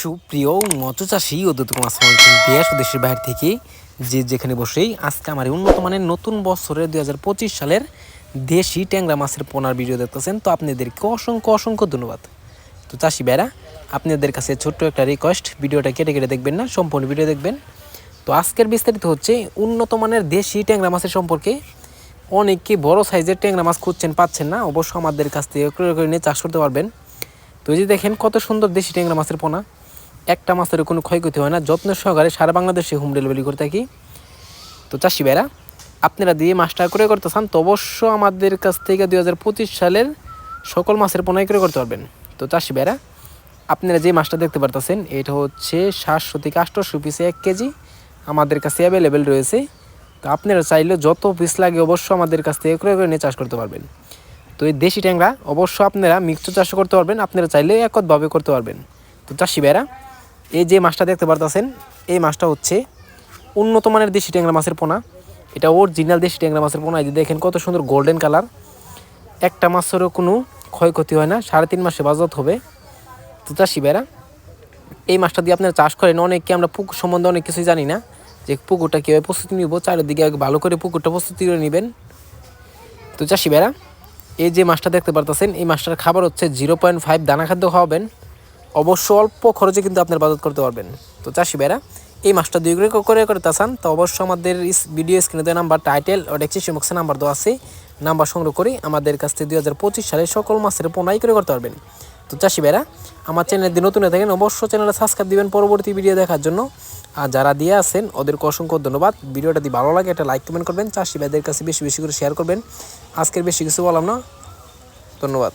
সুপ্রিয় মৎস্য চাষী ও দর্শক আসসালামু আলাইকুম দেশ ও দেশের বাইরে থেকে যে যেখানে বসেই আজকে আমার উন্নত মানের নতুন বছরের 2025 সালের দেশি ট্যাংরা মাছের পোনার ভিডিও দেখতেছেন। তো আপনাদেরকে অসংখ্য অসংখ্য ধন্যবাদ। তো চাষি ভাইরা, আপনাদের কাছে ছোট্ট একটা রিকোয়েস্ট, ভিডিওটা কেটে কেটে দেখবেন না, সম্পূর্ণ ভিডিও দেখবেন। তো আজকের বিস্তারিত হচ্ছে উন্নত মানের দেশি ট্যাংরা মাছের সম্পর্কে। অনেকে বড় সাইজের ট্যাংরা মাছ খুঁজছেন, পাচ্ছেন না, অবশ্য আমাদের কাছ থেকে ক্রয় করে নিয়ে চাষ করতে পারবেন। তো এই যে দেখেন কত সুন্দর দেশি ট্যাংরা মাছের পোনা, একটা মাছের কোনো ক্ষয়ক্ষতি হয় না, যত্ন সহকারে সারা বাংলাদেশে হোম ডেলিভারি করে থাকি। তো চাষি ভাইরা, আপনারা দিয়ে মাছটা ক্রয় করতে চান তো অবশ্য আমাদের কাছ থেকে 2025 সালের সকল মাছের পোনাই ক্রয় করতে পারবেন। তো চাষি ভাইরা, আপনারা যে মাছটা দেখতে পারতেছেন এটা হচ্ছে 700 থেকে 800 পিসে 1 কেজি আমাদের কাছে অ্যাভেলেবেল রয়েছে। তো আপনারা চাইলে যত পিস লাগে অবশ্য আমাদের কাছ থেকে ক্রয় করে নিয়ে চাষ করতে পারবেন। তো এই দেশি ট্যাংরা অবশ্য আপনারা মিক্সড চাষ করতে পারবেন, আপনারা চাইলে একতভাবে করতে পারবেন। তো চাষি ভাইরা, এই যে মাছটা দেখতে পারতেছেন এই মাছটা হচ্ছে উন্নত মানের দেশি ট্যাংরা মাছের পোনা। এটা অরিজিনাল দেশি ট্যাংরা মাছের পোনা। এই যে দেখেন কত সুন্দর গোল্ডেন কালার, একটা মাছেরও কোনো ক্ষয়ক্ষতি হয় না, 3.5 মাসে বাজার হবে। তো চাষি ভাইরা, এই মাছটা দিয়ে আপনারা চাষ করেন। অনেকে আমরা পুকুর সম্বন্ধে অনেক কিছুই জানি না, যে পুকুরটা কীভাবে প্রস্তুতি নিব, চারিদিকে ভালো করে পুকুরটা প্রস্তুতি করে নেবেন। তো চাষি ভাইরা, এই যে মাছটা দেখতে পারতেছেন এই মাছটার খাবার হচ্ছে 0.5 দানা খাদ্য খাওয়াবেন। অবশ্য অল্প খরচে কিন্তু আপনার বাজার করতে পারবেন। তো চাষি ভাইরা, এই মাছটা 2 করে করতে চান তো অবশ্যই আমাদের ভিডিও স্ক্রিনে দেওয়া নাম্বার, টাইটেল ও ডেসক্রিপশন বক্সে নাম্বার দেওয়া আছে, নাম্বার সংগ্রহ করে আমাদের কাছ থেকে 2025 সালে সকল মাছের পোনাই করে করতে পারবেন। তো চাষি ভাইরা, আমার চ্যানেল দিয়ে নতুন হয়ে থাকেন অবশ্যই চ্যানেলে সাবস্ক্রাইব দিবেন পরবর্তী ভিডিও দেখার জন্য। আর যারা দিয়ে আছেন ওদেরকে অসংখ্য ধন্যবাদ। ভিডিওটা যদি ভালো লাগে একটা লাইক কমেন্ট করবেন, চাষি ভাইদের কাছে বেশি বেশি করে শেয়ার করবেন। আজকের বেশি কিছু বললাম না, ধন্যবাদ।